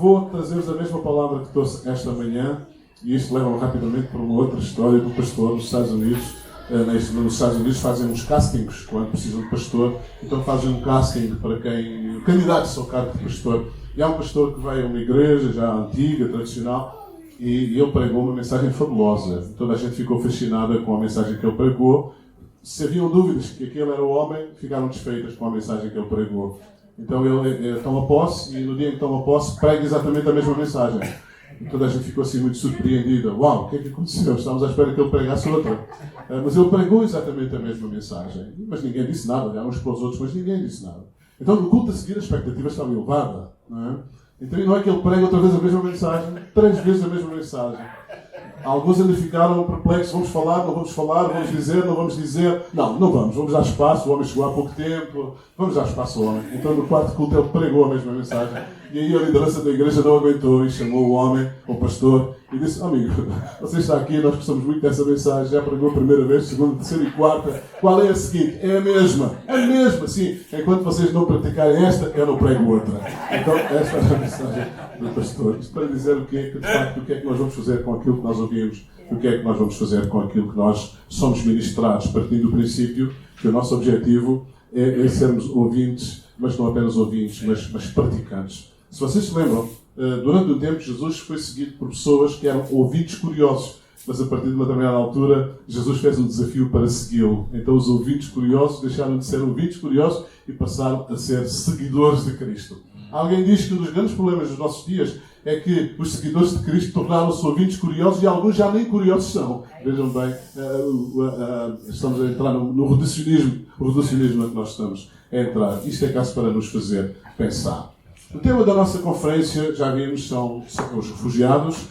vou trazer-vos a mesma palavra que trouxe esta manhã, e isto leva-me rapidamente para uma outra história do pastor nos Estados Unidos. Nos Estados Unidos fazem uns castings quando precisam de pastor, então fazem um casting para quem candidatos ao cargo de pastor. E há um pastor que veio a uma igreja já antiga, tradicional, e ele pregou uma mensagem fabulosa. Toda a gente ficou fascinada com a mensagem que ele pregou. Se haviam dúvidas que aquele era o homem, ficaram desfeitas com a mensagem que ele pregou. Então ele toma posse, e no dia em que toma posse, prega exatamente a mesma mensagem. E toda a gente ficou assim muito surpreendida. Uau, o que é que aconteceu? Estávamos à espera que ele pregasse outra. Mas ele pregou exatamente a mesma mensagem. Mas ninguém disse nada. Olharam uns para os outros, mas ninguém disse nada. Então no culto a seguir a expectativa estava elevada. Não é? Então não é que ele prega outra vez a mesma mensagem, 3 vezes a mesma mensagem. Alguns ainda ficaram perplexos. Vamos falar, não vamos falar, vamos dizer, não vamos dizer. Não, não vamos. Vamos dar espaço. O homem chegou há pouco tempo. Vamos dar espaço ao homem. Então no quarto culto ele pregou a mesma mensagem. E aí a liderança da igreja não aguentou e chamou o homem, o pastor, e disse: amigo, você está aqui, nós gostamos muito dessa mensagem, já pregou a primeira vez, segunda, terceira e quarta. Qual é a seguinte? É a mesma, sim. Enquanto vocês não praticarem esta, eu não prego outra. Então esta é a mensagem do pastor. Isto para dizer o que é que, de facto, o que é que nós vamos fazer com aquilo que nós ouvimos, o que é que nós vamos fazer com aquilo que nós somos ministrados, partindo do princípio que o nosso objetivo é sermos ouvintes, mas não apenas ouvintes, mas praticantes. Se vocês se lembram, durante um tempo Jesus foi seguido por pessoas que eram ouvintes curiosos, mas a partir de uma determinada altura Jesus fez um desafio para segui-lo. Então os ouvintes curiosos deixaram de ser ouvintes curiosos e passaram a ser seguidores de Cristo. Alguém diz que um dos grandes problemas dos nossos dias é que os seguidores de Cristo tornaram-se ouvintes curiosos e alguns já nem curiosos são. Vejam bem, estamos a entrar no reducionismo. O reducionismo é que nós estamos a entrar. Isto é caso para nos fazer pensar. O tema da nossa conferência, já vimos, são os refugiados,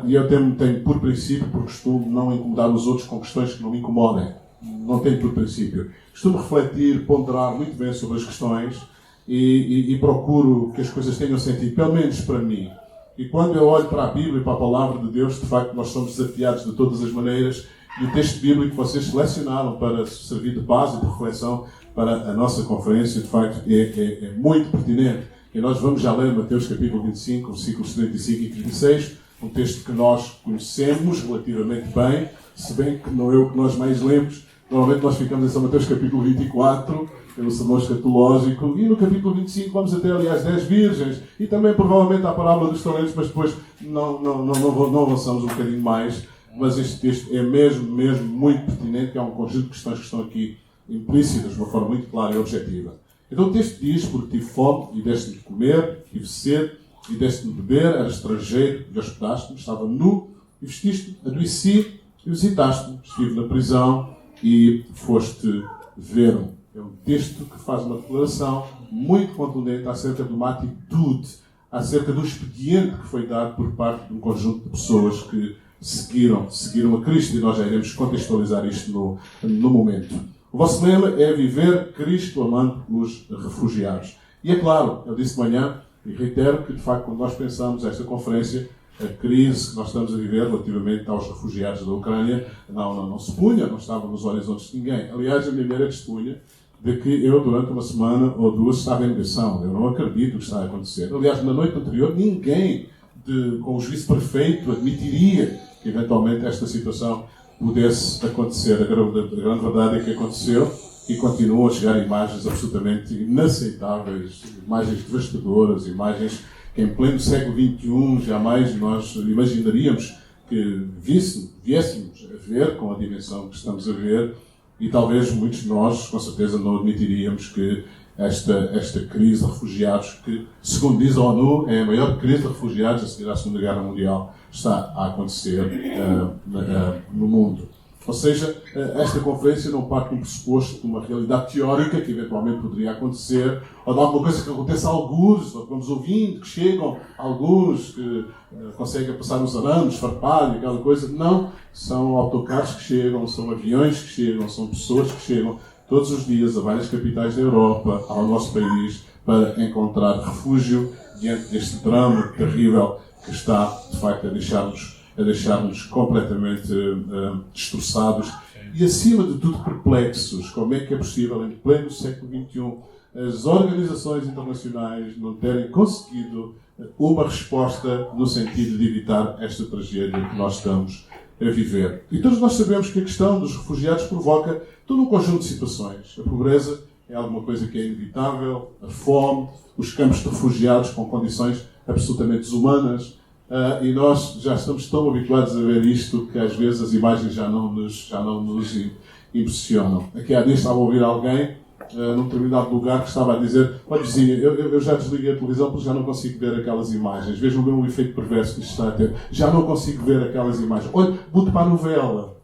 e eu tenho por princípio, por costume, não incomodar os outros com questões que não me incomodem. Não tenho por princípio. Costumo refletir, ponderar muito bem sobre as questões e procuro que as coisas tenham sentido, pelo menos para mim. E quando eu olho para a Bíblia e para a Palavra de Deus, de facto nós somos desafiados de todas as maneiras, e o texto bíblico que vocês selecionaram para servir de base de reflexão para a nossa conferência, de facto, é muito pertinente. E nós vamos já ler Mateus capítulo 25, versículos 75 e 36, um texto que nós conhecemos relativamente bem, se bem que não é o que nós mais lemos. Normalmente nós ficamos em São Mateus capítulo 24, pelo sermão escatológico, e no capítulo 25 vamos até ali às 10 virgens, e também provavelmente à parábola dos talentos, mas depois não avançamos um bocadinho mais. Mas este texto é mesmo muito pertinente, que há um conjunto de questões que estão aqui implícitas de uma forma muito clara e objetiva. Então o texto diz: porque tive fome e deste-me de comer, tive sede e deste-me de beber, era estrangeiro e hospedaste-me, estava nu e vestiste-me, adoeci e visitaste-me, estive na prisão e foste ver-me. É um texto que faz uma declaração muito contundente acerca de uma atitude, acerca do expediente que foi dado por parte de um conjunto de pessoas que seguiram a Cristo, e nós já iremos contextualizar isto no momento. O vosso lema é viver Cristo amando os refugiados. E é claro, eu disse de manhã, e reitero que de facto quando nós pensamos esta conferência, a crise que nós estamos a viver relativamente aos refugiados da Ucrânia, não se punha, não estava nos horizontes de ninguém. Aliás, a minha mulher é testemunha de que eu durante uma semana ou duas estava em negação. Eu não acredito que está a acontecer. Aliás, na noite anterior ninguém com o juízo perfeito admitiria que eventualmente esta situação pudesse acontecer. A grande verdade é que aconteceu e continuam a chegar imagens absolutamente inaceitáveis, imagens devastadoras, imagens que em pleno século XXI jamais nós imaginaríamos que viéssemos a ver com a dimensão que estamos a ver, e talvez muitos de nós, com certeza, não admitiríamos que esta crise de refugiados, que, segundo diz a ONU, é a maior crise de refugiados a seguir à Segunda Guerra Mundial, está a acontecer no mundo. Ou seja, esta conferência não parte de um pressuposto de uma realidade teórica que eventualmente poderia acontecer, ou de alguma coisa que aconteça a alguns, ou que vamos ouvindo, que chegam alguns que conseguem passar uns arames, farpar e aquela coisa. Não, são autocarros que chegam, são aviões que chegam, são pessoas que chegam todos os dias a várias capitais da Europa, ao nosso país, para encontrar refúgio diante deste drama terrível que está, de facto, a deixar-nos completamente destroçados e, acima de tudo, perplexos. Como é que é possível, em pleno século XXI, as organizações internacionais não terem conseguido uma resposta no sentido de evitar esta tragédia que nós estamos a viver. E todos nós sabemos que a questão dos refugiados provoca todo um conjunto de situações. A pobreza é alguma coisa que é inevitável, a fome, os campos de refugiados com condições absolutamente desumanas, e nós já estamos tão habituados a ver isto que às vezes as imagens já não nos impressionam. Aqui há dias estava a ouvir alguém num determinado lugar que estava a dizer: olha, vizinha, eu já desliguei a televisão porque já não consigo ver aquelas imagens. Vejam bem o efeito perverso que isto está a ter. Já não consigo ver aquelas imagens. Olha, mude para a novela.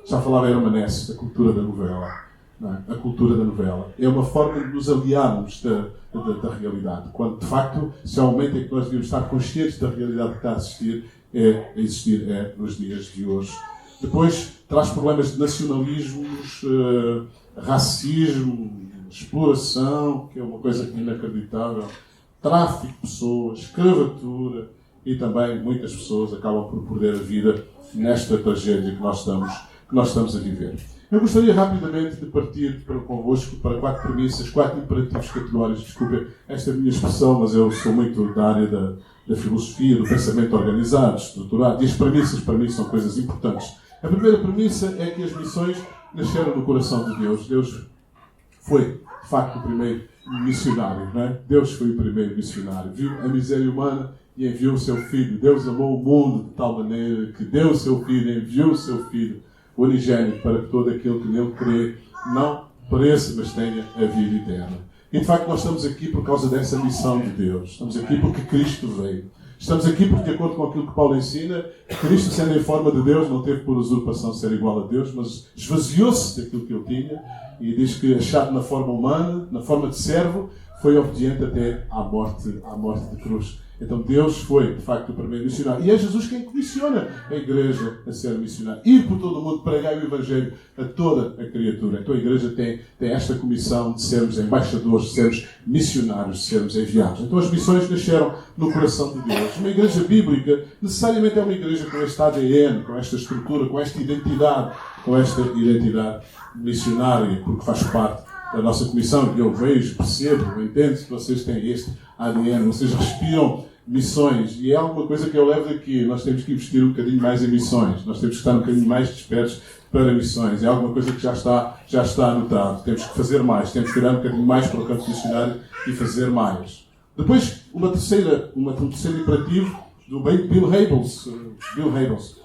Já falava Hermanesse, a cultura da novela. Não é? A cultura da novela. É uma forma de nos aliarmos da realidade. Quando, de facto, se há um momento em que nós devemos estar conscientes da realidade que está a existir nos dias de hoje. Depois, traz problemas de nacionalismos, racismo, exploração, que é uma coisa inacreditável, tráfico de pessoas, escravatura, e também muitas pessoas acabam por perder a vida nesta tragédia que nós estamos a viver. Eu gostaria rapidamente de partir convosco para 4 premissas, 4 imperativos categóricos. Desculpem esta minha expressão, mas eu sou muito da área da filosofia, do pensamento organizado, estruturado, e as premissas para mim são coisas importantes. A primeira premissa é que as missões nasceram no coração de Deus. Deus foi, de facto, o primeiro missionário. Não é? Deus foi o primeiro missionário. Viu a miséria humana e enviou o seu Filho. Deus amou o mundo de tal maneira que deu o seu Filho, enviou o seu Filho unigênito para que todo aquele que nele crê não pereça, mas tenha a vida eterna. E, de facto, nós estamos aqui por causa dessa missão de Deus. Estamos aqui porque Cristo veio. Estamos aqui porque, de acordo com aquilo que Paulo ensina, Cristo, sendo em forma de Deus, não teve por usurpação ser igual a Deus, mas esvaziou-se daquilo que ele tinha, e diz que, achado na forma humana, na forma de servo, foi obediente até à morte de cruz. Então Deus foi, de facto, o primeiro missionário. E é Jesus quem comissiona a Igreja a ser missionária. Ir por todo o mundo, pregar o Evangelho a toda a criatura. Então a Igreja tem esta comissão de sermos embaixadores, de sermos missionários, de sermos enviados. Então as missões nasceram no coração de Deus. Uma Igreja bíblica necessariamente é uma Igreja com este ADN, com esta estrutura, com esta identidade missionária, porque faz parte da nossa comissão. Eu vejo, percebo, entendo que vocês têm este ADN, vocês respiram missões, e é alguma coisa que eu levo daqui. Nós temos que investir um bocadinho mais em missões, nós temos que estar um bocadinho mais despertos para missões. É alguma coisa que já está anotado. Temos que fazer mais, temos que olhar um bocadinho mais para o campo missionário e fazer mais. Depois, um terceiro imperativo do Bill Hybels,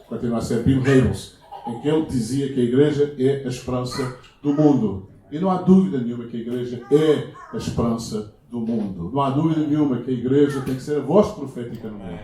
continua a ser Bill Hybels, em que ele dizia que a Igreja é a esperança do mundo. E não há dúvida nenhuma que a Igreja é a esperança do mundo. Não há dúvida nenhuma que a Igreja tem que ser a voz profética no mundo.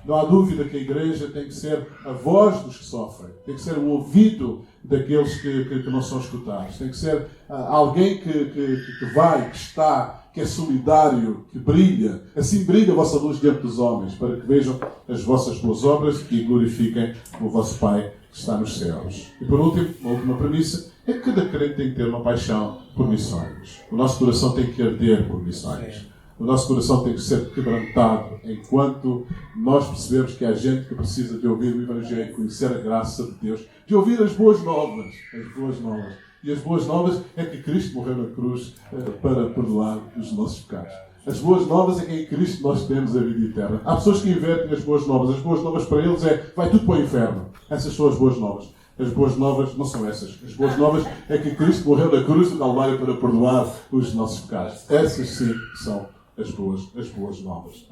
Não há dúvida que a Igreja tem que ser a voz dos que sofrem. Tem que ser o ouvido daqueles que não são escutados. Tem que ser alguém que vai, que está, que é solidário, que brilha. Assim brilha a vossa luz diante dos homens, para que vejam as vossas boas obras e glorifiquem o vosso Pai que está nos céus. E por último, uma última premissa, é que cada crente tem que ter uma paixão por missões. O nosso coração tem que arder por missões. O nosso coração tem que ser quebrantado enquanto nós percebemos que há gente que precisa de ouvir o Evangelho, conhecer a graça de Deus, de ouvir as boas novas. As boas novas. E as boas novas é que Cristo morreu na cruz para perdoar os nossos pecados. As boas novas é que em Cristo nós temos a vida eterna. Há pessoas que invertem as boas novas. As boas novas para eles é vai tudo para o inferno. Essas são as boas novas. As boas novas não são essas. As boas novas é que Cristo morreu na cruz do Calvário para perdoar os nossos pecados. Essas sim são as boas novas.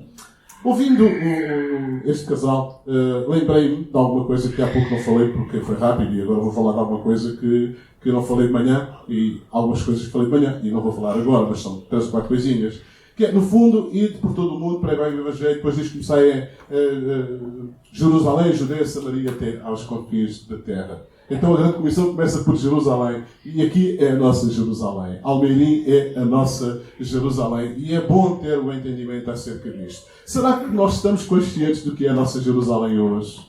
Ouvindo este casal, lembrei-me de alguma coisa que há pouco não falei porque foi rápido, e agora vou falar de alguma coisa que não falei de manhã, e algumas coisas que falei de manhã e não vou falar agora, mas são 3 ou 4 coisinhas. Que é, no fundo, ir por todo o mundo, pregar o Evangelho, depois diz que comecei em Jerusalém, Judeia, Samaria, até aos confins da terra. Então a grande comissão começa por Jerusalém, e aqui é a nossa Jerusalém. Almeirim é a nossa Jerusalém, e é bom ter o entendimento acerca disto. Será que nós estamos conscientes do que é a nossa Jerusalém hoje?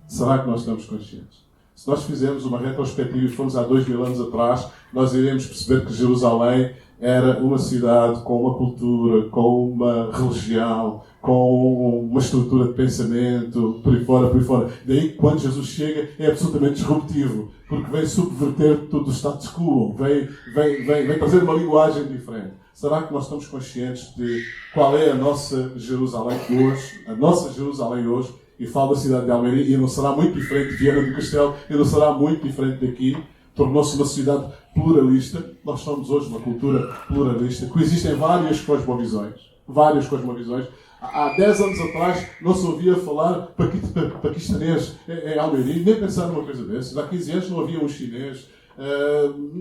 Será que nós estamos conscientes? Se nós fizermos uma retrospectiva e formos há 2000 anos atrás, nós iremos perceber que Jerusalém era uma cidade com uma cultura, com uma religião, com uma estrutura de pensamento, por aí fora. Daí que quando Jesus chega é absolutamente disruptivo, porque vem subverter todo o status quo, vem trazer uma linguagem diferente. Será que nós estamos conscientes de qual é a nossa Jerusalém hoje? A nossa Jerusalém hoje, e falo da cidade de Almeirim, e não será muito diferente de Viana do Castelo, e não será muito diferente daqui. Tornou-se uma sociedade pluralista. Nós somos hoje uma cultura pluralista. Coexistem várias cosmovisões. Há 10 anos atrás não se ouvia falar paquistanês em Almeirim, nem pensar numa coisa dessas. Há 15 anos não havia um chinês.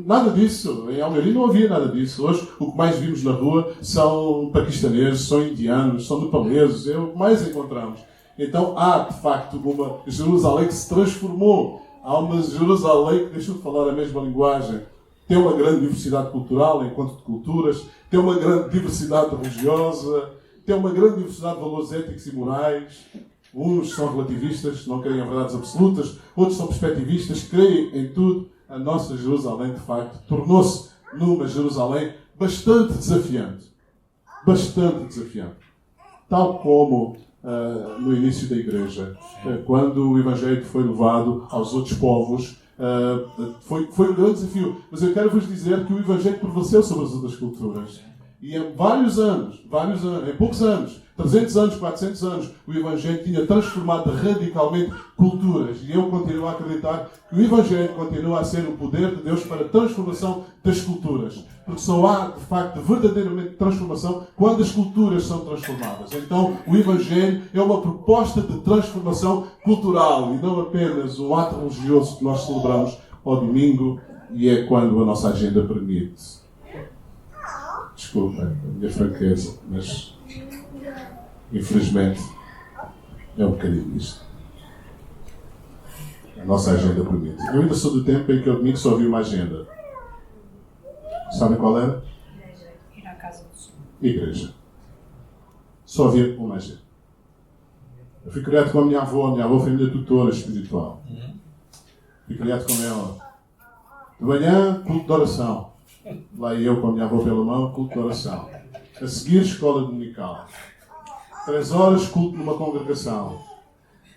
Nada disso. Em Almeirim não havia nada disso. Hoje o que mais vimos na rua são paquistaneses, são indianos, são nepaleses. É o que mais encontramos. Então há, de facto, uma Jerusalém que se transformou. Há uma Jerusalém que deixou de falar a mesma linguagem. Tem uma grande diversidade cultural, encontro de culturas. Tem uma grande diversidade religiosa. Tem uma grande diversidade de valores éticos e morais. Uns são relativistas, não creem em verdades absolutas. Outros são perspectivistas, creem em tudo. A nossa Jerusalém, de facto, tornou-se numa Jerusalém bastante desafiante. Bastante desafiante. Tal como no início da Igreja, quando o Evangelho foi levado aos outros povos, foi um grande desafio. Mas eu quero vos dizer que o Evangelho prevaleceu sobre as outras culturas. E em vários anos, em poucos anos, 300 anos, 400 anos, o Evangelho tinha transformado radicalmente culturas. E eu continuo a acreditar que o Evangelho continua a ser o poder de Deus para a transformação das culturas. Porque só há, de facto, verdadeiramente transformação quando as culturas são transformadas. Então, o Evangelho é uma proposta de transformação cultural e não apenas um ato religioso que nós celebramos ao domingo e é quando a nossa agenda permite. Desculpem a minha franqueza, mas infelizmente é um bocadinho isto. A nossa agenda permite. Eu ainda sou do tempo em que ao domingo só havia uma agenda. Sabem qual era? Ir à casa do Senhor. Igreja. Só havia uma agenda. Eu fui criado com a minha avó foi minha tutora espiritual. Fui criado com ela. De manhã, culto de oração. Lá ia eu com a minha avó pela mão, culto de oração. A seguir, escola dominical. 3 horas, culto numa congregação.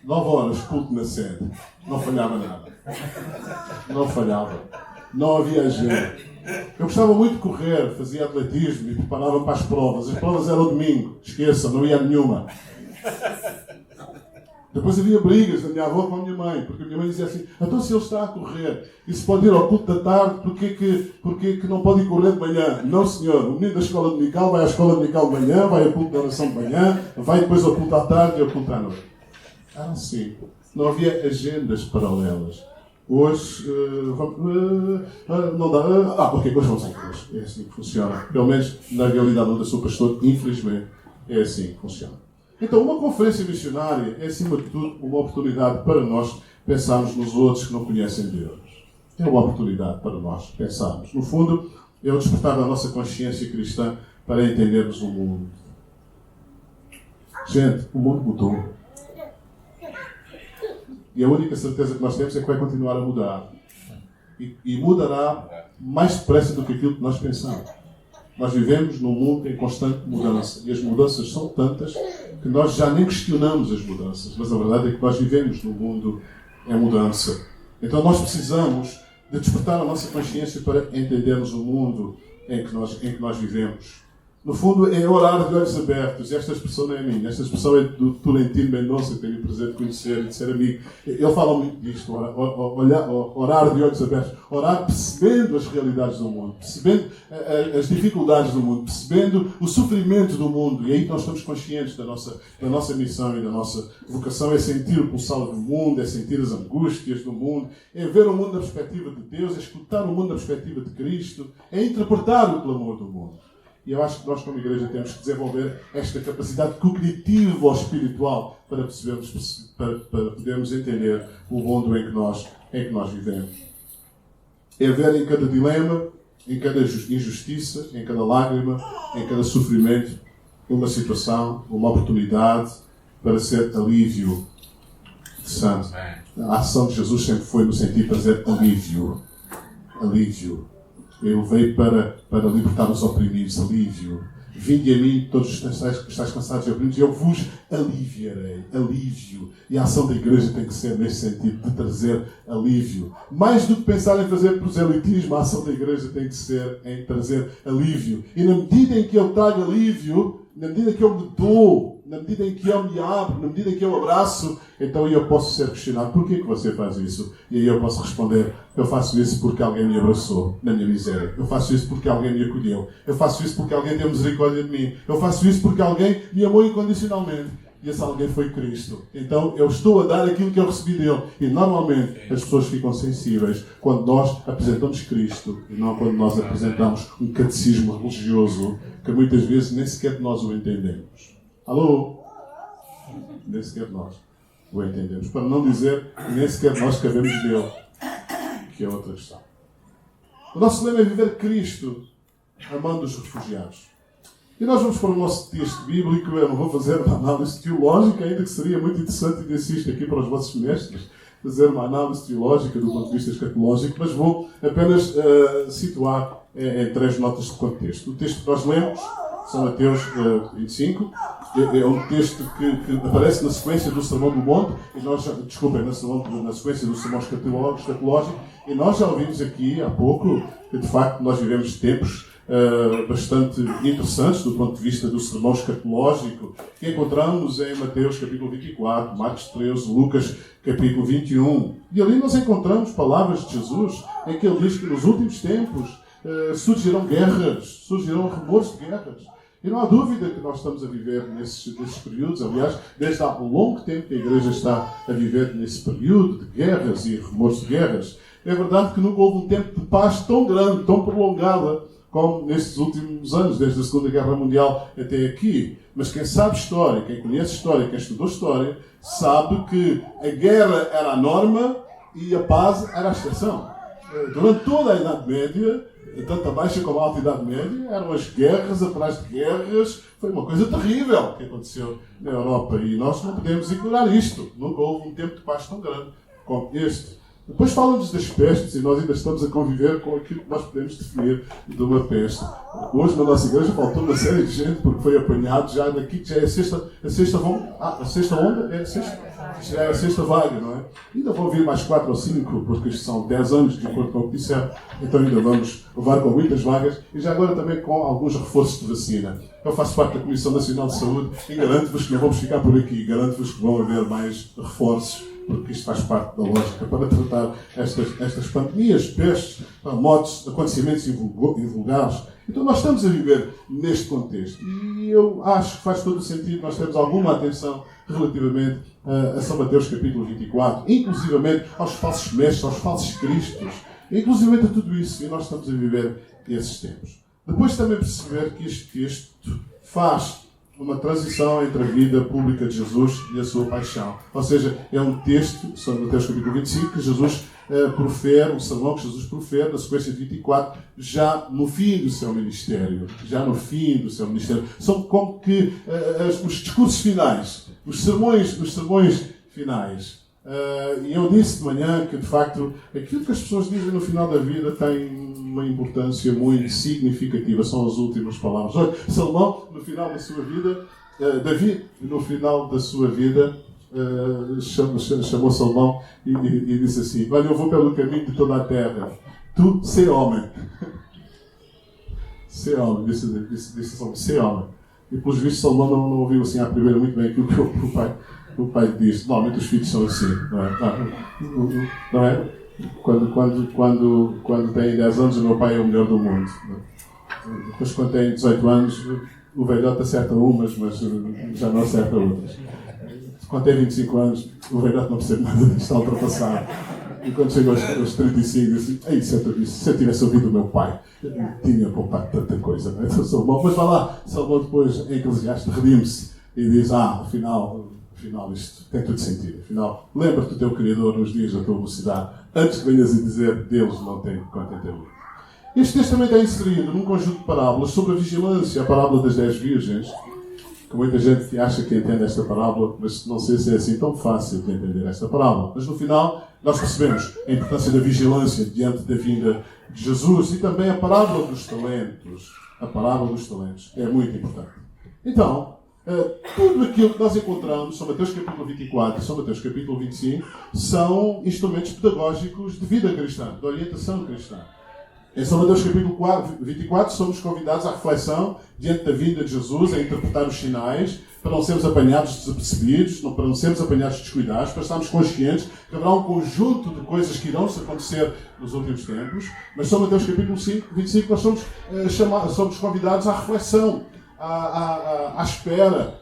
9 horas, culto na sede. Não falhava nada. Não falhava. Não havia agenda. Eu gostava muito de correr, fazia atletismo e preparava para as provas. As provas eram domingo. Esqueçam, não ia a nenhuma. Depois havia brigas da minha avó com a minha mãe, porque a minha mãe dizia assim: então se ele está a correr e se pode ir ao culto da tarde, porquê que não pode ir correr de manhã? Não, senhor, o menino da escola dominical vai à escola dominical de manhã, vai ao culto de oração de manhã, vai depois ao culto à tarde e ao culto à noite. Sim. Não havia agendas paralelas. Hoje, não dá. Ok, hoje vamos à igreja. É assim que funciona. Pelo menos na realidade onde eu sou pastor, infelizmente, é assim que funciona. Então, uma conferência missionária é, acima de tudo, uma oportunidade para nós pensarmos nos outros que não conhecem Deus. É uma oportunidade para nós pensarmos. No fundo, é o despertar da nossa consciência cristã para entendermos o mundo. Gente, o mundo mudou. E a única certeza que nós temos é que vai continuar a mudar. E mudará mais depressa do que aquilo que nós pensamos. Nós vivemos num mundo em constante mudança. E as mudanças são tantas que nós já nem questionamos as mudanças. Mas a verdade é que nós vivemos num mundo em mudança. Então nós precisamos de despertar a nossa consciência para entendermos o mundo em que nós vivemos. No fundo, é orar de olhos abertos. Esta expressão não é minha. Esta expressão é do Tolentino Mendonça, que tenho o prazer de conhecer e de ser amigo. Ele fala muito disto, orar de olhos abertos. Orar percebendo as realidades do mundo, percebendo as dificuldades do mundo, percebendo o sofrimento do mundo. E aí nós estamos conscientes da nossa missão e da nossa vocação. É sentir o pulsar do mundo, é sentir as angústias do mundo, é ver o mundo na perspectiva de Deus, é escutar o mundo na perspectiva de Cristo, é interpretar o clamor do mundo. E eu acho que nós, como igreja, temos que desenvolver esta capacidade cognitiva ou espiritual para podermos entender o mundo em que nós vivemos. É ver em cada dilema, em cada injustiça, em cada lágrima, em cada sofrimento, uma situação, uma oportunidade para ser alívio de santo. A ação de Jesus sempre foi no sentido de trazer alívio. Alívio. Ele veio para libertar os oprimidos, alívio. vinde a mim todos os que estáis cansados e oprimidos, e eu vos aliviarei. Alívio. E a ação da igreja tem que ser neste sentido, de trazer alívio. Mais do que pensar em fazer proselitismo, a ação da igreja tem que ser em trazer alívio. E na medida em que eu trago alívio, na medida em que eu me dou, na medida em que eu me abro, na medida em que eu abraço, então eu posso ser questionado. Porquê que você faz isso? E aí eu posso responder, eu faço isso porque alguém me abraçou na minha miséria. Eu faço isso porque alguém me acolheu. Eu faço isso porque alguém deu misericórdia de mim. Eu faço isso porque alguém me amou incondicionalmente. E esse alguém foi Cristo. Então eu estou a dar aquilo que eu recebi dele. E normalmente as pessoas ficam sensíveis quando nós apresentamos Cristo e não quando nós apresentamos um catecismo religioso que muitas vezes nem sequer nós o entendemos. Alô? Nem sequer nós o entendemos. Para não dizer que nem sequer nós cabemos nele. Que é outra questão. O nosso lema é viver Cristo amando os refugiados. E nós vamos para o nosso texto bíblico. Eu não vou fazer uma análise teológica, ainda que seria muito interessante, e insisto aqui para os vossos mestres, fazer uma análise teológica do ponto de vista escatológico, mas vou apenas situar em 3 notas de contexto. O texto que nós lemos, São Mateus 25, é um texto que aparece na sequência do Sermão do Monte, e nós, na sequência do Sermão escatológico, e nós já ouvimos aqui há pouco que de facto nós vivemos tempos bastante interessantes do ponto de vista do sermão escatológico, que encontramos em Mateus capítulo 24, Marcos 13, Lucas capítulo 21. E ali nós encontramos palavras de Jesus em que ele diz que nos últimos tempos surgirão guerras, surgirão rumores de guerras. E não há dúvida que nós estamos a viver nesses períodos. Aliás, desde há um longo tempo que a Igreja está a viver nesse período de guerras e rumores de guerras. É verdade que nunca houve um tempo de paz tão grande, tão prolongada, como nestes últimos anos, desde a Segunda Guerra Mundial até aqui. Mas quem sabe história, quem conhece história, quem estudou história, sabe que a guerra era a norma e a paz era a exceção. Durante toda a Idade Média, tanto a Baixa como a Alta Idade Média, eram as guerras atrás de guerras. Foi uma coisa terrível que aconteceu na Europa e nós não podemos ignorar isto. Nunca houve um tempo de paz tão grande como este. Depois falam-nos das pestes e nós ainda estamos a conviver com aquilo que nós podemos definir de uma peste. Hoje na nossa igreja faltou uma série de gente porque foi apanhado já daqui, que já é a sexta onda. Já é a sexta vaga, não é? Ainda vão vir mais 4 ou 5, porque isto são 10 anos, de acordo com o que disseram. Então ainda vamos levar com muitas vagas e já agora também com alguns reforços de vacina. Eu faço parte da Comissão Nacional de Saúde e garanto-vos que não vamos ficar por aqui. Garanto-vos que vão haver mais reforços, porque isto faz parte da lógica para tratar estas pandemias, pestes, mortes, acontecimentos invulgares. Então nós estamos a viver neste contexto. E eu acho que faz todo o sentido nós termos alguma atenção relativamente a São Mateus capítulo 24, inclusivamente aos falsos mestres, aos falsos cristos, inclusivamente a tudo isso. E nós estamos a viver esses tempos. Depois também perceber que este texto faz uma transição entre a vida pública de Jesus e a sua paixão. Ou seja, é um texto, São Mateus capítulo 25, que Jesus profere, um sermão que Jesus profere, na sequência de 24, já no fim do seu ministério. Já no fim do seu ministério. São como que os discursos finais, os sermões finais. E eu disse de manhã que, de facto, aquilo que as pessoas dizem no final da vida tem uma importância muito significativa. São as últimas palavras. Olha, Salomão, no final da sua vida, Davi, no final da sua vida, chamou Salomão e disse assim: olha, eu vou pelo caminho de toda a terra. Tu, sê homem. Sê homem, disse Salomão, sê homem. E, pelos vistos, Salomão não ouviu assim à primeira muito bem aquilo que o pai diz. Normalmente os filhos são assim, não é? Não é? Quando tem 10 anos, o meu pai é o melhor do mundo. Depois, quando tem 18 anos, o velhote acerta umas, mas já não acerta outras. Quando tem 25 anos, o velhote não percebe nada disto, está ultrapassado. E quando chega aos 35, diz assim: se eu tivesse ouvido o meu pai, tinha poupado tanta coisa. Não é? Então, Salomão, mas vai lá, Salomão depois, em Eclesiastes, redime-se e diz: afinal isto tem tudo sentido. Afinal, lembra-te do teu Criador nos dias da tua mocidade, antes que venhas a dizer: Deus não tem contentamento. Este texto também está inserido num conjunto de parábolas sobre a vigilância, a parábola das 10 virgens, que muita gente acha que entende esta parábola, mas não sei se é assim tão fácil de entender esta parábola. Mas no final, nós percebemos a importância da vigilância diante da vinda de Jesus e também a parábola dos talentos. A parábola dos talentos é muito importante. Então, tudo aquilo que nós encontramos, São Mateus capítulo 24 e São Mateus capítulo 25, são instrumentos pedagógicos de vida cristã, de orientação cristã. Em São Mateus capítulo 24 somos convidados à reflexão diante da vinda de Jesus, a interpretar os sinais, para não sermos apanhados desapercebidos, para não sermos apanhados descuidados, para estarmos conscientes que haverá um conjunto de coisas que irão acontecer nos últimos tempos. Mas São Mateus capítulo 25 nós somos convidados à reflexão, à espera,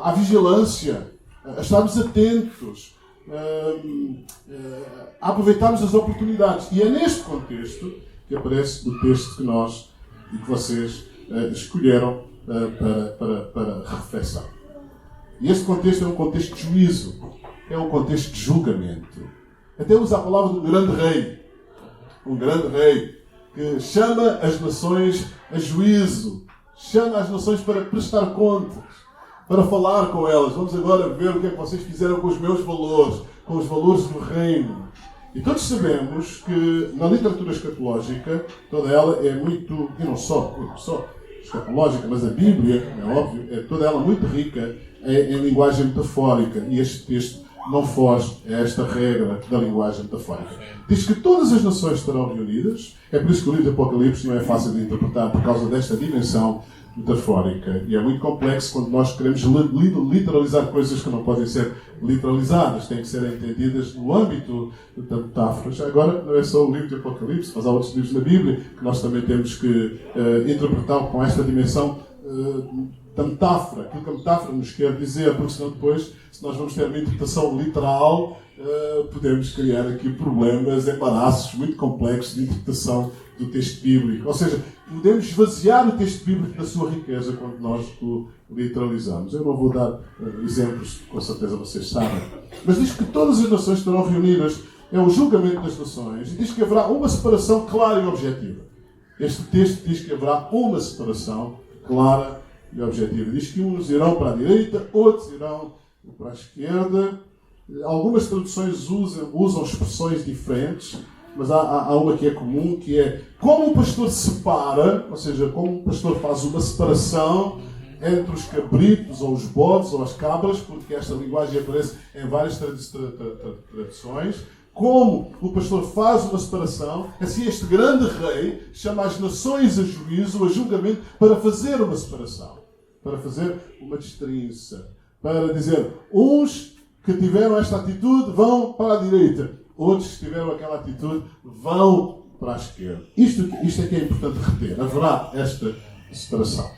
à vigilância, a estarmos atentos, a aproveitarmos as oportunidades. E é neste contexto que aparece o texto que nós e que vocês escolheram para reflexão. E este contexto é um contexto de juízo, é um contexto de julgamento. Até usa a palavra do grande rei, um grande rei que chama as nações a juízo, chama as nações para prestar contas, para falar com elas. Vamos agora ver o que é que vocês fizeram com os meus valores, com os valores do reino. E todos sabemos que na literatura escatológica, toda ela é muito, e não só escatológica, mas a Bíblia, é óbvio, é toda ela muito rica em linguagem metafórica. E este texto não foge a esta regra da linguagem metafórica. Diz que todas as nações estarão reunidas. É por isso que o livro de Apocalipse não é fácil de interpretar, por causa desta dimensão metafórica. E é muito complexo quando nós queremos literalizar coisas que não podem ser literalizadas, têm que ser entendidas no âmbito da metáfora. Já agora, não é só o livro de Apocalipse, mas há outros livros na Bíblia que nós também temos que interpretar com esta dimensão da metáfora, aquilo que a metáfora nos quer dizer, porque senão depois, se nós vamos ter uma interpretação literal, podemos criar aqui problemas, embaraços muito complexos de interpretação do texto bíblico. Ou seja, podemos esvaziar o texto bíblico da sua riqueza quando nós o literalizamos. Eu não vou dar exemplos, com certeza vocês sabem. Mas diz que todas as nações estarão reunidas, é o julgamento das nações, e diz que haverá uma separação clara e objetiva. Este texto diz que haverá uma separação clara e objetiva. Diz que uns irão para a direita, outros irão para a esquerda. Algumas traduções usam expressões diferentes, mas há uma que é comum, que é como o pastor separa, ou seja, como o pastor faz uma separação entre os cabritos, ou os bodes, ou as cabras, porque esta linguagem aparece em várias traduções. Como o pastor faz uma separação, assim este grande rei chama as nações a juízo, a julgamento, para fazer uma separação, para fazer uma distinção, para dizer, uns que tiveram esta atitude vão para a direita, outros que tiveram aquela atitude vão para a esquerda. Isto é que é importante reter. Haverá esta separação.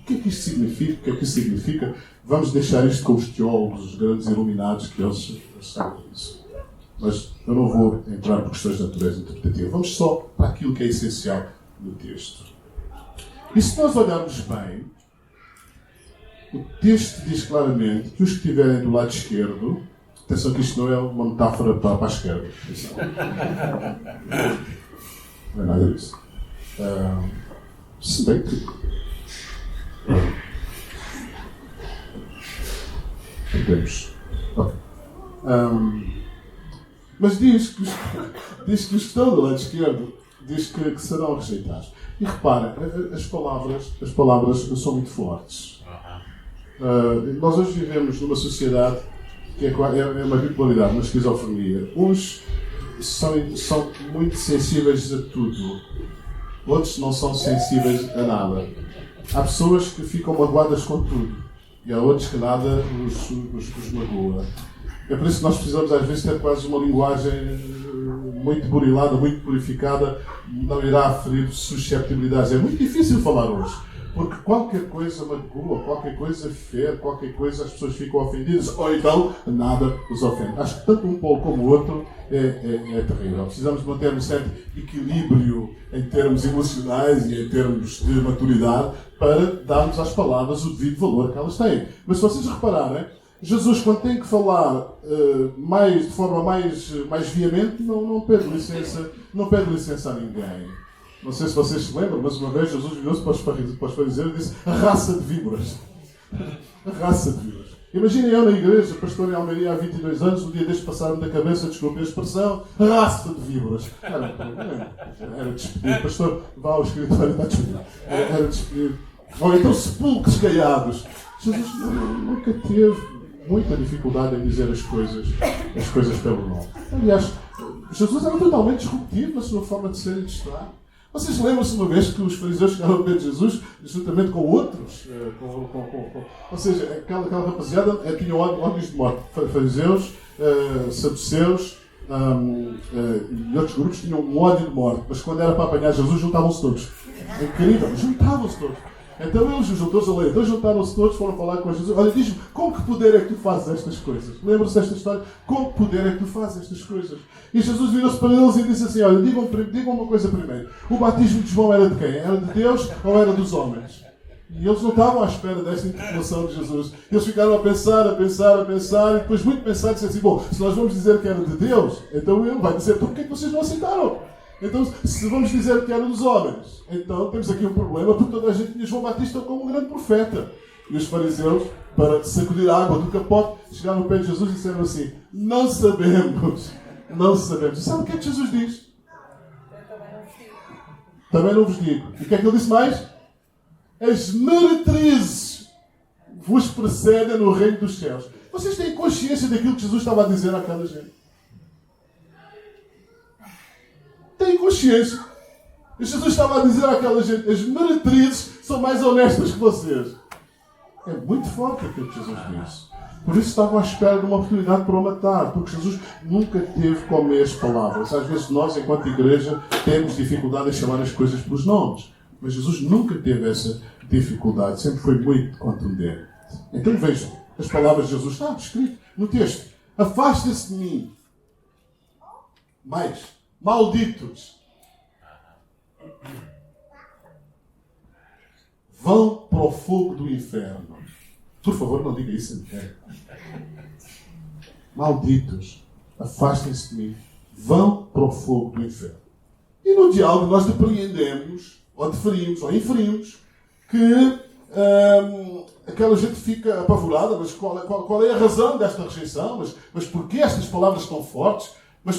O que é que isto significa? O que é que isto significa? Vamos deixar isto com os teólogos, os grandes iluminados, que eles sabem disso. Mas eu não vou entrar por questões de natureza interpretativa. Vamos só para aquilo que é essencial no texto. E se nós olharmos bem, o texto diz claramente que os que estiverem do lado esquerdo, atenção que isto não é uma metáfora para a esquerda. Não é nada disso. Se bem que temos. Okay. Mas diz que os que estão do lado esquerdo diz que serão rejeitados. E reparem, as palavras são muito fortes. Nós hoje vivemos numa sociedade que é uma bipolaridade, uma esquizofrenia. Uns são muito sensíveis a tudo, outros não são sensíveis a nada. Há pessoas que ficam magoadas com tudo e há outros que nada os magoa. É por isso que nós precisamos às vezes ter quase uma linguagem muito burilada, muito purificada, não irá ferir susceptibilidades. É muito difícil falar hoje, porque qualquer coisa magoa, qualquer coisa fere, qualquer coisa as pessoas ficam ofendidas, ou então nada os ofende. Acho que tanto um polo como o outro é terrível. Precisamos manter um certo equilíbrio em termos emocionais e em termos de maturidade para darmos às palavras o devido valor que elas têm. Mas se vocês repararem, Jesus, quando tem que falar de forma mais veemente, não pede licença a ninguém. Não sei se vocês se lembram, mas uma vez Jesus virou-se para os fariseus e disse: a raça de víboras. A raça de víboras. Imaginem eu na igreja, pastor em Almeria há 22 anos, um dia deixo passar-me da cabeça, desculpe a expressão, raça de víboras. Era despedido. Pastor, vá ao escritório e está despedido. Era despedido. Ou então sepulcros caiados. Jesus nunca teve muita dificuldade em dizer as coisas pelo nome. Aliás, Jesus era totalmente disruptivo na sua forma de ser e de estar. Vocês lembram-se uma vez que os fariseus chegaram ao pé de Jesus, juntamente com outros? Ou seja, aquela rapaziada tinha ódios de morte. Fariseus, saduceus e outros grupos tinham um ódio de morte. Mas quando era para apanhar Jesus, juntavam-se todos. É incrível, juntavam-se todos. Então eles, os doutores da lei, juntaram-se todos, foram falar com Jesus. Olha, diz-me, com que poder é que tu fazes estas coisas? Lembram-se desta história? Com que poder é que tu fazes estas coisas? E Jesus virou-se para eles e disse assim, olha, digam uma coisa primeiro. O batismo de João era de quem? Era de Deus ou era dos homens? E eles não estavam à espera desta interpelação de Jesus. Eles ficaram a pensar, e depois muito pensar, disseram assim, bom, se nós vamos dizer que era de Deus, então ele vai dizer, então porquê é que vocês não aceitaram? Então, se vamos dizer que era dos homens, então temos aqui um problema, porque toda a gente tinha João Batista como um grande profeta. E os fariseus, para sacudir a água do capote, chegaram ao pé de Jesus e disseram assim, não sabemos. E sabe o que é que Jesus diz? Também não vos digo. E o que é que ele disse mais? As meretrizes vos precedem no reino dos céus. Vocês têm consciência daquilo que Jesus estava a dizer àquela gente? Têm consciência. E Jesus estava a dizer àquela gente, as meretrizes são mais honestas que vocês. É muito forte aquilo que Jesus disse. Por isso estavam à espera de uma oportunidade para o matar, porque Jesus nunca teve com meias palavras. Às vezes nós, enquanto igreja, temos dificuldade em chamar as coisas pelos nomes. Mas Jesus nunca teve essa dificuldade, sempre foi muito contundente. Então vejam, as palavras de Jesus está escrito no texto. Afastem-se de mim. Mais. Malditos. Vão para o fogo do inferno. Por favor, não diga isso. Malditos. Afastem-se de mim. Vão para o fogo do inferno. E no diálogo nós depreendemos, ou deferimos, ou inferimos, que aquela gente fica apavorada. Mas qual é a razão desta rejeição? Mas porquê estas palavras tão fortes? Mas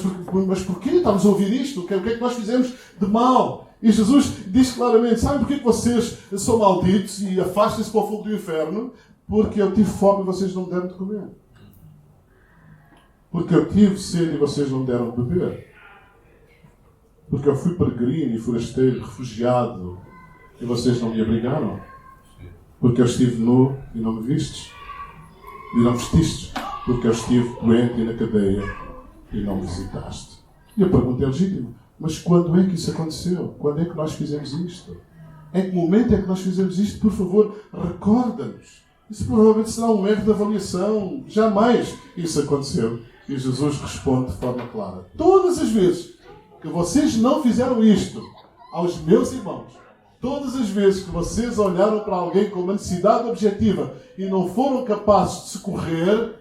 porquê estamos a ouvir isto? O que é que nós fizemos de mal? E Jesus diz claramente, sabem porquê que vocês são malditos e afastem-se para o fogo do inferno? Porque eu tive fome e vocês não me deram de comer. Porque eu tive sede e vocês não me deram de beber. Porque eu fui peregrino e forasteiro, refugiado, e vocês não me abrigaram. Porque eu estive nu e não me vistes. E não vestistes. Porque eu estive doente e na cadeia e não me visitaste. E a pergunta é legítima. Mas quando é que isso aconteceu? Quando é que nós fizemos isto? Em que momento é que nós fizemos isto? Por favor, recorda-nos. Isso provavelmente será um erro de avaliação. Jamais isso aconteceu. E Jesus responde de forma clara. Todas as vezes que vocês não fizeram isto aos meus irmãos, todas as vezes que vocês olharam para alguém com uma necessidade objetiva e não foram capazes de socorrer,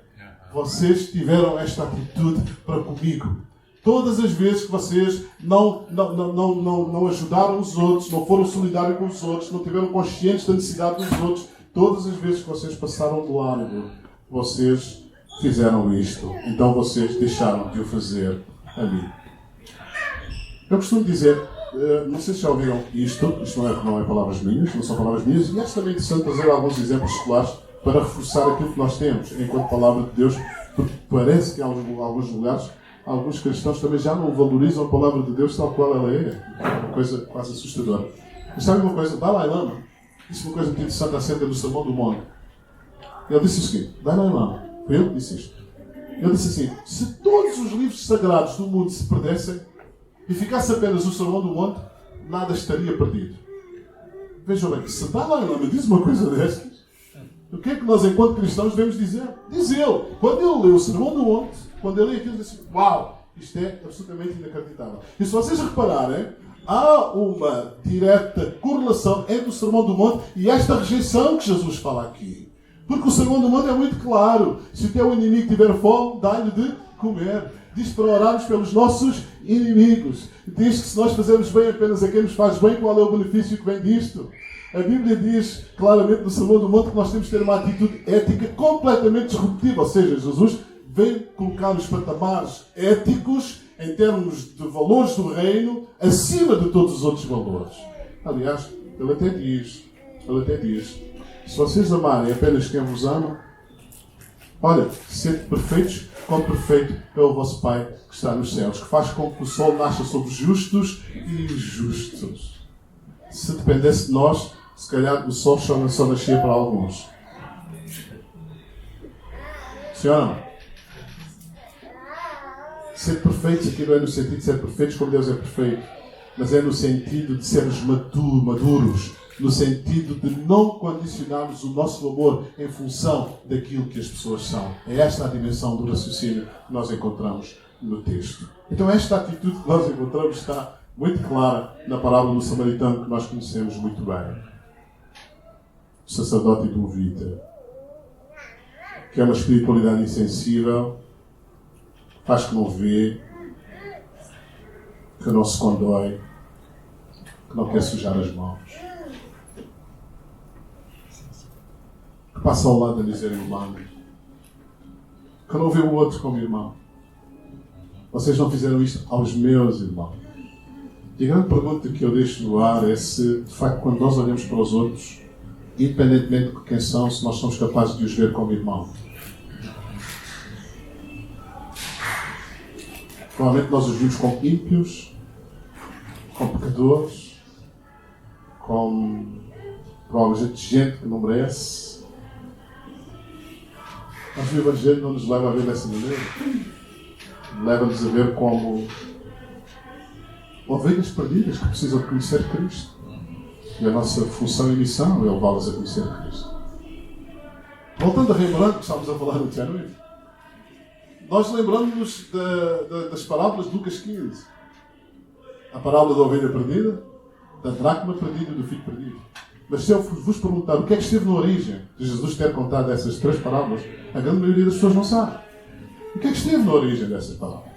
vocês tiveram esta atitude para comigo. Todas as vezes que vocês não ajudaram os outros, não foram solidários com os outros, não tiveram conscientes da necessidade dos outros, todas as vezes que vocês passaram de largo, vocês fizeram isto. Então vocês deixaram de o fazer a mim. Eu costumo dizer, não sei se já ouviram isto não é palavras minhas, não são palavras minhas, e acho também interessante trazer alguns exemplos escolares para reforçar aquilo que nós temos enquanto palavra de Deus, porque parece que em alguns lugares, alguns cristãos também já não valorizam a palavra de Deus tal qual ela é. É uma coisa quase assustadora. Mas sabe uma coisa? Dalai Lama disse uma coisa muito interessante acerca do Sermão do Monte. Ele disse o seguinte, Dalai Lama, foi ele que disse isto. Ele disse assim, se todos os livros sagrados do mundo se perdessem e ficasse apenas o Sermão do Monte, nada estaria perdido. Vejam bem, se Dalai Lama diz uma coisa destas, o que é que nós, enquanto cristãos, devemos dizer? Diz ele. Quando ele lê o Sermão do Monte, quando ele lê aquilo, diz assim, uau, isto é absolutamente inacreditável. E se vocês repararem, há uma direta correlação entre o Sermão do Monte e esta rejeição que Jesus fala aqui. Porque o Sermão do Monte é muito claro. Se o teu inimigo tiver fome, dá-lhe de comer. Diz para orarmos pelos nossos inimigos. Diz que se nós fazemos bem apenas a quem nos faz bem, qual é o benefício que vem disto? A Bíblia diz claramente no Sermão do Monte que nós temos que ter uma atitude ética completamente disruptiva. Ou seja, Jesus vem colocar os patamares éticos em termos de valores do reino acima de todos os outros valores. Aliás, ele até diz, se vocês amarem apenas quem vos ama, olha, sede perfeitos, como perfeito é o vosso Pai que está nos céus, que faz com que o sol nasça sobre os justos e injustos. Se dependesse de nós, se calhar o sol só nascia para alguns. Sim ou não? Ser perfeitos aqui não é no sentido de ser perfeitos como Deus é perfeito, mas é no sentido de sermos maduros, no sentido de não condicionarmos o nosso amor em função daquilo que as pessoas são. É esta a dimensão do raciocínio que nós encontramos no texto. Então esta atitude que nós encontramos está muito clara na parábola do samaritano que nós conhecemos muito bem. O sacerdote e do levita, que é uma espiritualidade insensível, faz que não vê, que não se condói, que não quer sujar as mãos, que passa ao lado a dizer irmão, que não vê o outro como irmão. Vocês não fizeram isto aos meus irmãos. E a grande pergunta que eu deixo no ar é se, de facto, quando nós olhamos para os outros, independentemente de quem são, se nós somos capazes de os ver como irmãos. Provavelmente nós os vimos como ímpios, como pecadores, como provavelmente gente que não merece. Mas o Evangelho não nos leva a ver dessa maneira. Leva-nos a ver como ovelhas perdidas que precisam de conhecer Cristo. E a nossa função e missão é levá-las a conhecer Cristo. Voltando a Rembrandt, que estávamos a falar no Januário, nós lembramos-nos das parábolas de Lucas 15. A parábola da ovelha perdida, da dracma perdida e do filho perdido. Mas se eu vos perguntar o que é que esteve na origem de Jesus ter contado essas três parábolas, a grande maioria das pessoas não sabe. O que é que esteve na origem dessas parábolas?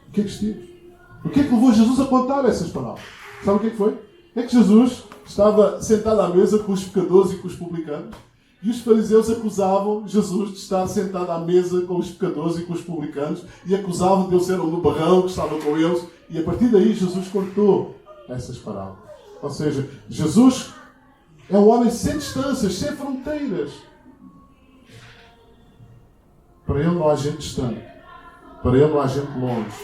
O que é que esteve? O que é que levou Jesus a contar essas parábolas? Sabe o que é que foi? É que Jesus estava sentado à mesa com os pecadores e com os publicanos, e os fariseus acusavam Jesus de estar sentado à mesa com os pecadores e com os publicanos, e acusavam de ele ser um nubarrão que estava com eles, e a partir daí Jesus contou essas parábolas. Ou seja, Jesus é um homem sem distâncias, sem fronteiras. Para ele não há gente distante, para ele não há gente longe,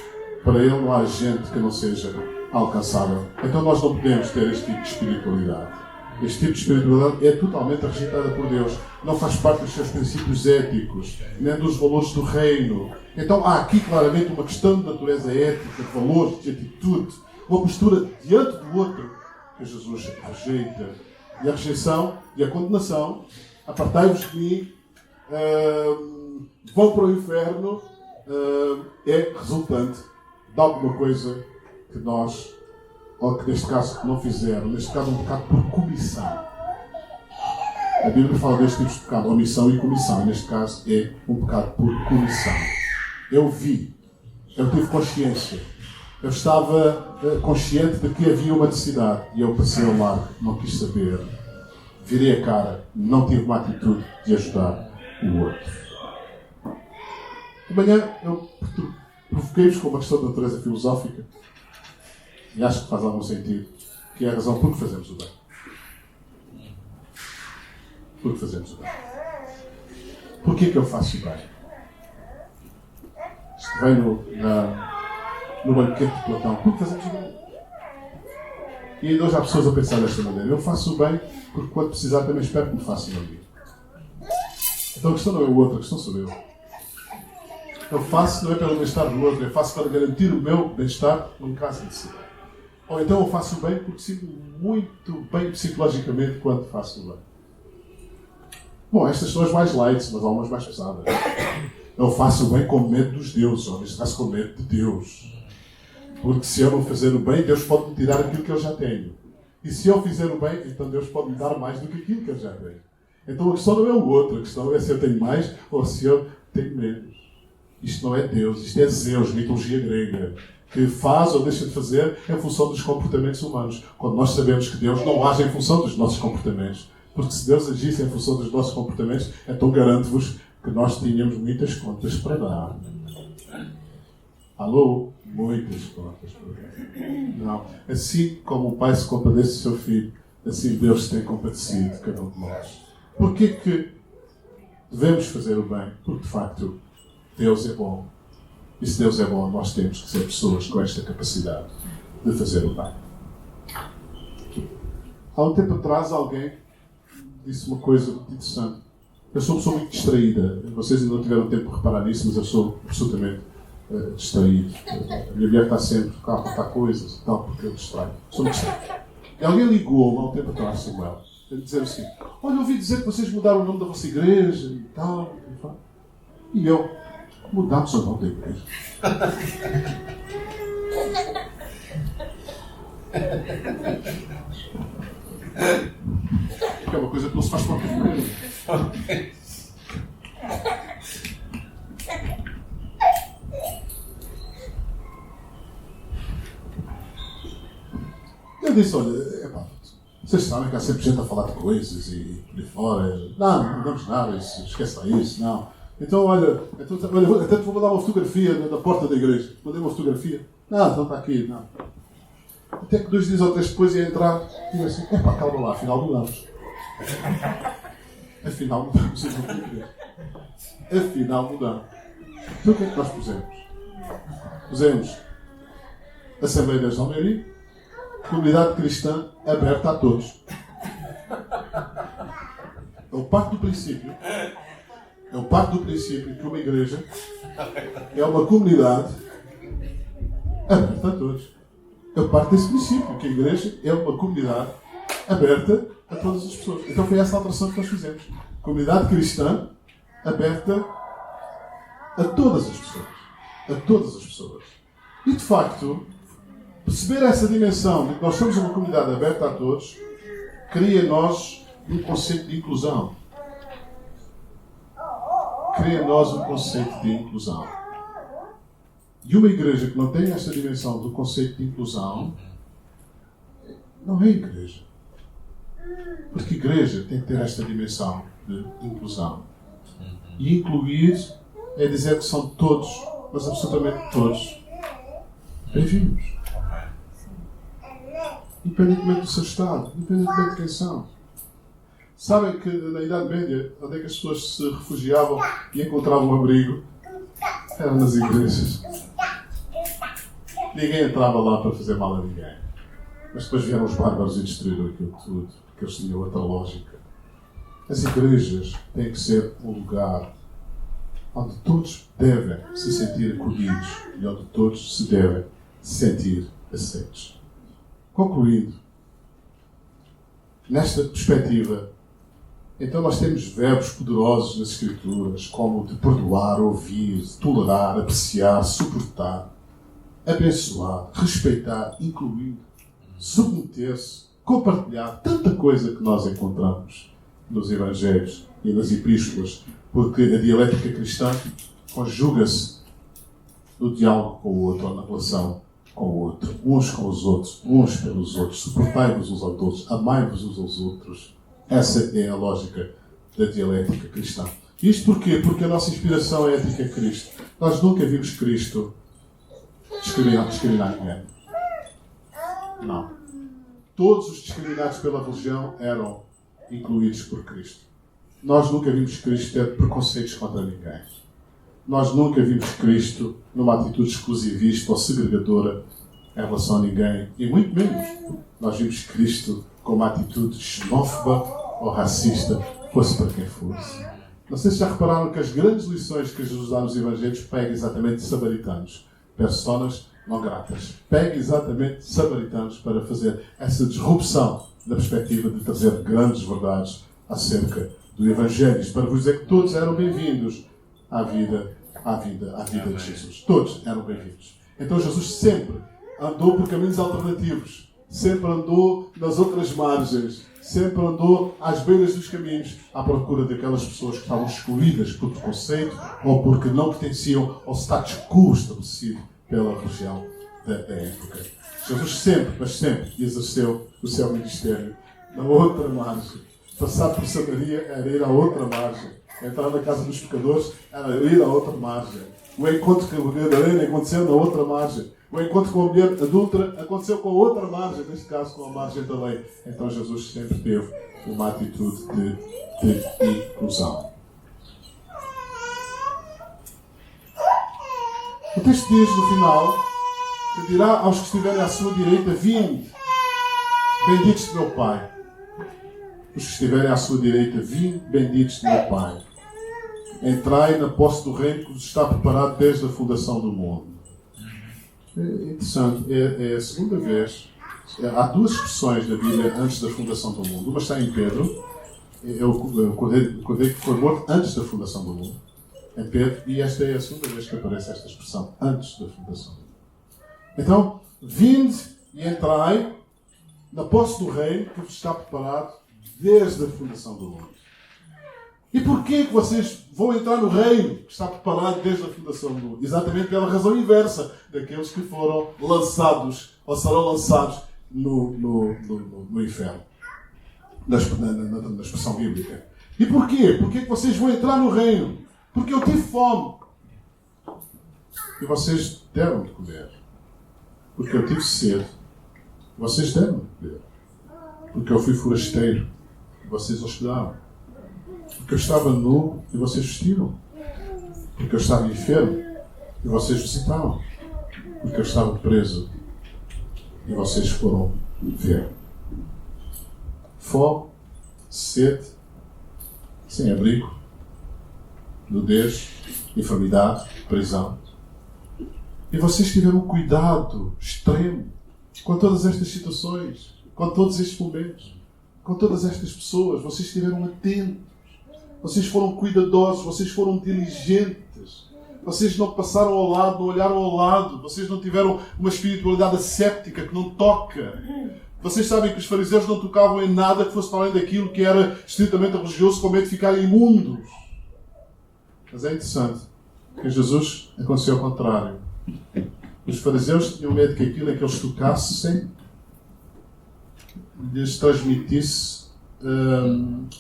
para ele não há gente que não seja alcançável. Então nós não podemos ter este tipo de espiritualidade. Este tipo de espiritualidade é totalmente rejeitada por Deus. Não faz parte dos seus princípios éticos, nem dos valores do reino. Então há aqui claramente uma questão de natureza ética, de valores, de atitude, uma postura diante do outro que Jesus rejeita. E a rejeição e a condenação, apartai-vos de mim, vão para o inferno, é resultante de alguma coisa que nós, ou que neste caso não fizeram, neste caso um pecado por comissão. A Bíblia fala destes tipos de pecado, omissão e comissão. Neste caso é um pecado por comissão. Eu vi, eu tive consciência, eu estava consciente de que havia uma necessidade e eu passei ao lado, não quis saber, virei a cara, não tive uma atitude de ajudar o outro. Amanhã eu provoquei-vos com uma questão de natureza filosófica e acho que faz algum sentido, que é a razão por que fazemos o bem. Por que fazemos o bem? Porquê que eu faço o bem? Isto vem no banquete de Platão. Por que fazemos o bem? E ainda hoje há pessoas a pensar desta maneira. Eu faço o bem porque quando precisar também espero que me façam o bem. Então a questão não é o outro, a questão sou eu. Eu faço não é pelo bem-estar do outro, eu faço para garantir o meu bem-estar num caso de necessidade. Ou então eu faço o bem porque sinto muito bem psicologicamente quando faço o bem. Bom, estas são as mais light, mas há umas mais pesadas. Eu faço o bem com medo dos deuses, ou neste caso com medo de Deus. Porque se eu não fazer o bem, Deus pode me tirar aquilo que eu já tenho. E se eu fizer o bem, então Deus pode me dar mais do que aquilo que eu já tenho. Então a questão não é o outro, a questão é se eu tenho mais ou se eu tenho menos. Isto não é Deus, isto é Zeus, mitologia grega, que faz ou deixa de fazer em função dos comportamentos humanos. Quando nós sabemos que Deus não age em função dos nossos comportamentos. Porque se Deus agisse em função dos nossos comportamentos, então garanto-vos que nós tínhamos muitas contas para dar. Alô? Muitas contas para dar. Não. Assim como o pai se compadece do seu filho, assim Deus se tem compadecido de cada um de nós. Porquê que devemos fazer o bem? Porque, de facto, Deus é bom. E se Deus é bom, nós temos que ser pessoas com esta capacidade de fazer o bem. Há um tempo atrás, alguém disse uma coisa muito interessante. Eu sou uma pessoa muito distraída. Vocês ainda não tiveram tempo de reparar nisso, mas eu sou absolutamente distraído. A minha mulher está sempre a apontar coisas e tal, porque eu distraio. Sou muito distraído. E alguém ligou-me há um tempo atrás, Samuel, a dizer assim: olha, eu ouvi dizer que vocês mudaram o nome da vossa igreja e tal. E eu, mudamos o nome da igreja. Que é uma coisa que não se faz qualquer coisa. Eu disse, olha, vocês sabem que há sempre gente a falar de coisas e por aí fora. Não mudamos nada, esquece lá isso, não. Então, olha, até te vou mandar uma fotografia da porta da igreja. Mandei uma fotografia. Não, então está aqui, não. Até que 2 dias ou 3 depois ia entrar e eu assim, calma lá, afinal mudamos. Afinal mudamos. Afinal mudamos. Então o que é que nós pusemos? Pusemos Assembleia de Deus de Almeirim, comunidade cristã aberta a todos. Eu parto do princípio que uma igreja é uma comunidade aberta a todos. Eu parto desse princípio, que a igreja é uma comunidade aberta a todas as pessoas. Então foi essa a alteração que nós fizemos. Comunidade cristã aberta a todas as pessoas. A todas as pessoas. E de facto, perceber essa dimensão de que nós somos uma comunidade aberta a todos, cria em nós um conceito de inclusão. Cria em nós um conceito de inclusão. E uma igreja que não tem esta dimensão do conceito de inclusão, não é igreja. Porque igreja tem que ter esta dimensão de inclusão. E incluir é dizer que são todos, mas absolutamente todos, bem-vindos. Independentemente do seu estado, independentemente de quem são. Sabem que na Idade Média, onde é que as pessoas se refugiavam e encontravam um abrigo? Eram nas igrejas. Ninguém entrava lá para fazer mal a ninguém. Mas depois vieram os bárbaros e destruíram aquilo tudo, porque eles tinham outra lógica. As igrejas têm que ser um lugar onde todos devem se sentir acolhidos e onde todos se devem sentir aceitos. Concluindo, nesta perspectiva, então nós temos verbos poderosos nas Escrituras, como de perdoar, ouvir, tolerar, apreciar, suportar, abençoar, respeitar, incluir, submeter-se, compartilhar, tanta coisa que nós encontramos nos Evangelhos e nas Epístolas, porque a dialética cristã conjuga-se no diálogo com o outro, ou na relação com o outro, uns com os outros, uns pelos outros, suportai-vos uns aos outros, amai-vos uns aos outros. Essa é a lógica da dialética cristã. Isto porquê? Porque a nossa inspiração ética é Cristo. Nós nunca vimos Cristo discriminar ninguém. Não. Todos os discriminados pela religião eram incluídos por Cristo. Nós nunca vimos Cristo ter preconceitos contra ninguém. Nós nunca vimos Cristo numa atitude exclusivista ou segregadora em relação a ninguém. E muito menos nós vimos Cristo com uma atitude xenófoba ou racista, fosse para quem fosse. Não sei se já repararam que as grandes lições que Jesus dá nos Evangelhos pega exatamente samaritanos. Personas não gratas. Pega exatamente samaritanos para fazer essa disrupção da perspectiva de trazer grandes verdades acerca do Evangelho. Isto para vos dizer que todos eram bem-vindos à vida de Jesus. Todos eram bem-vindos. Então Jesus sempre andou por caminhos alternativos. Sempre andou nas outras margens. sempre andou às beiras dos caminhos à procura daquelas pessoas que estavam excluídas por preconceito ou porque não pertenciam ao status quo estabelecido pela religião da época. Jesus sempre, mas sempre, exerceu o seu ministério na outra margem. Passar por Samaria era ir à outra margem. Entrar na casa dos pecadores era ir à outra margem. O encontro com a Gadarena aconteceu na outra margem. O encontro com a mulher adulta aconteceu com a outra margem, neste caso com a margem da lei. Então Jesus sempre teve uma atitude de inclusão. O texto diz no final que dirá aos que estiverem à sua direita: vinde, benditos de meu Pai. Os que estiverem à sua direita: vinde, benditos de meu Pai. Entrai na posse do reino que vos está preparado desde a fundação do mundo. É interessante, é a segunda vez. Há duas expressões na Bíblia antes da fundação do mundo. Uma está em Pedro, é o cordeiro que foi morto antes da fundação do mundo. Em Pedro, e esta é a segunda vez que aparece esta expressão, antes da fundação do mundo. Então, vinde e entrai na posse do reino que vos está preparado desde a fundação do mundo. E porquê que vocês vão entrar no reino que está preparado desde a fundação do mundo? Exatamente pela razão inversa daqueles que foram lançados, ou serão lançados no inferno. Na expressão bíblica. E porquê? Porquê que vocês vão entrar no reino? Porque eu tive fome. E vocês deram de comer. Porque eu tive sede. Vocês deram de beber. Porque eu fui forasteiro. E vocês hospedaram. Porque eu estava nu e vocês vestiram. Porque eu estava enfermo e vocês visitaram. Porque eu estava preso e vocês foram ver. Fome, sede, sem abrigo, nudez, enfermidade, prisão. E vocês tiveram um cuidado extremo com todas estas situações, com todos estes momentos, com todas estas pessoas. Vocês estiveram atentos. Vocês foram cuidadosos, vocês foram diligentes. Vocês não passaram ao lado, não olharam ao lado. Vocês não tiveram uma espiritualidade asséptica que não toca. Vocês sabem que os fariseus não tocavam em nada que fosse para além daquilo que era estritamente religioso, com medo de ficarem imundos. Mas é interessante que em Jesus aconteceu ao contrário. Os fariseus tinham medo que aquilo em que eles tocassem lhes transmitisse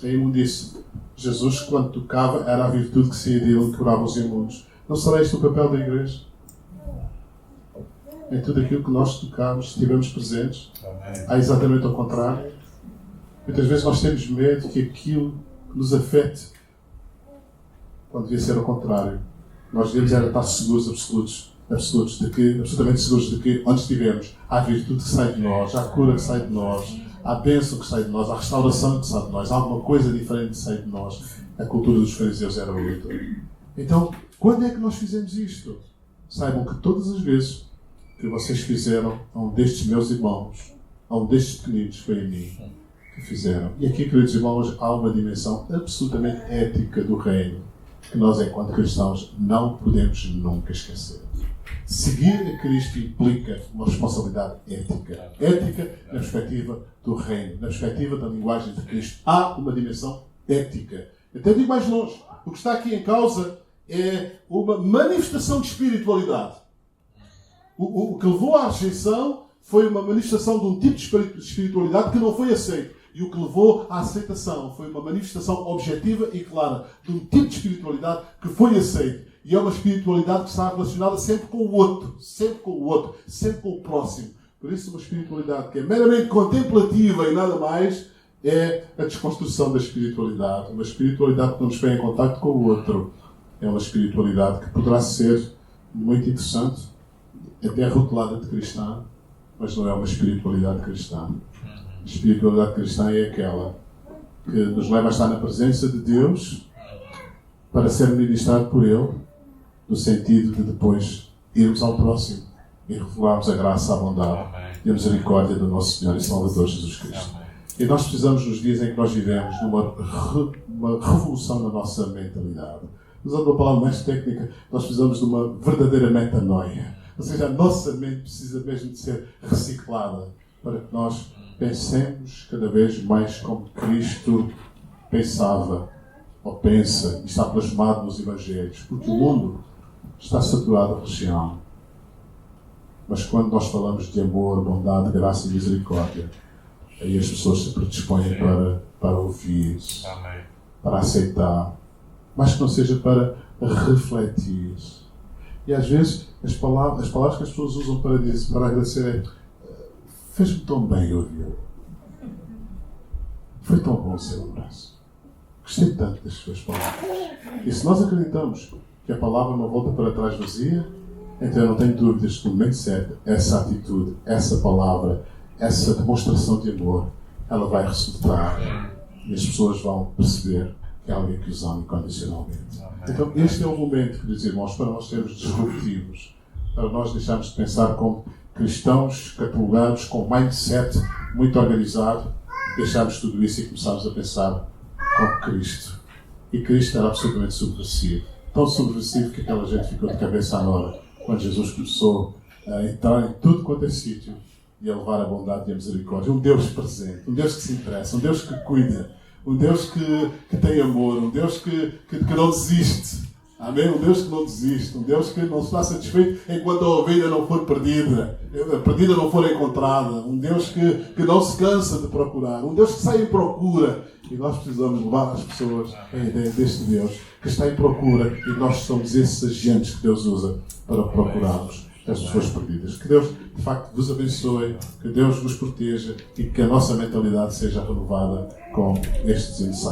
a imundície. Jesus, quando tocava, era a virtude que saía dele que curava os imundos. Não será este o papel da igreja? Em tudo aquilo que nós tocamos, estivemos presentes, há exatamente ao contrário. Muitas vezes nós temos medo que aquilo nos afete, quando devia ser ao contrário. Nós devemos era estar seguros, absolutamente seguros de que, onde estivermos, há a virtude que sai de nós, há a cura que sai de nós, há a bênção que sai de nós, há a restauração que sai de nós, há alguma coisa diferente que sai de nós. A cultura dos fariseus era outra. Então, quando é que nós fizemos isto? Saibam que todas as vezes que vocês fizeram a um destes meus irmãos, a um destes pequeninos, foi a mim que fizeram. E aqui, queridos irmãos, há uma dimensão absolutamente ética do reino que nós, enquanto cristãos, não podemos nunca esquecer. Seguir a Cristo implica uma responsabilidade ética. Ética na perspectiva do reino, na perspectiva da linguagem de Cristo. Há uma dimensão ética. Até digo mais longe. O que está aqui em causa é uma manifestação de espiritualidade. O que levou à rejeição foi uma manifestação de um tipo de espiritualidade que não foi aceito. E o que levou à aceitação foi uma manifestação objetiva e clara de um tipo de espiritualidade que foi aceito. E é uma espiritualidade que está relacionada sempre com o outro, sempre com o próximo. Por isso, uma espiritualidade que é meramente contemplativa e nada mais é a desconstrução da espiritualidade. Uma espiritualidade que não nos põe em contacto com o outro. É uma espiritualidade que poderá ser muito interessante, até rotulada de cristã, mas não é uma espiritualidade cristã. A espiritualidade cristã é aquela que nos leva a estar na presença de Deus para ser ministrado por Ele, no sentido de depois irmos ao próximo e revelarmos a graça, a bondade e a misericórdia do nosso Senhor e Salvador Jesus Cristo. E nós precisamos, nos dias em que nós vivemos, de uma revolução na nossa mentalidade. Usando uma palavra mais técnica, nós precisamos de uma verdadeira metanoia. Ou seja, a nossa mente precisa mesmo de ser reciclada para que nós pensemos cada vez mais como Cristo pensava ou pensa e está plasmado nos Evangelhos, porque o mundo está saturado de religião. Mas quando nós falamos de amor, bondade, graça e misericórdia, aí as pessoas se predispõem para ouvir, para aceitar, mas que não seja para refletir. E às vezes as palavras que as pessoas usam para agradecer é: fez-me tão bem ouvi-lo. Foi tão bom o seu abraço. Gostei tanto das suas palavras. E se nós acreditamos que a palavra não volta para trás vazia, então eu não tenho dúvidas que no momento certo, essa atitude, essa palavra, essa demonstração de amor, ela vai resultar e as pessoas vão perceber que é alguém que os ama incondicionalmente. Então este é o momento, queridos irmãos, para nós sermos disruptivos, para nós deixarmos de pensar como cristãos catalogados, com mindset muito organizado, deixarmos tudo isso e começarmos a pensar como Cristo. E Cristo era absolutamente subversivo. Tão subversivo que aquela gente ficou de cabeça à hora quando Jesus começou a entrar em tudo quanto é sítio e a levar a bondade e a misericórdia. Um Deus presente, um Deus que se interessa, um Deus que cuida, um Deus que tem amor, um Deus que não desiste. Amém? Um Deus que não desiste, um Deus que não está satisfeito enquanto a ovelha não for perdida, a perdida não for encontrada, um Deus que não se cansa de procurar, um Deus que sai em procura. E nós precisamos levar às pessoas a ideia deste Deus que está em procura, e nós somos esses agentes que Deus usa para procurarmos as pessoas perdidas. Que Deus, de facto, vos abençoe, que Deus vos proteja e que a nossa mentalidade seja renovada com estes insights.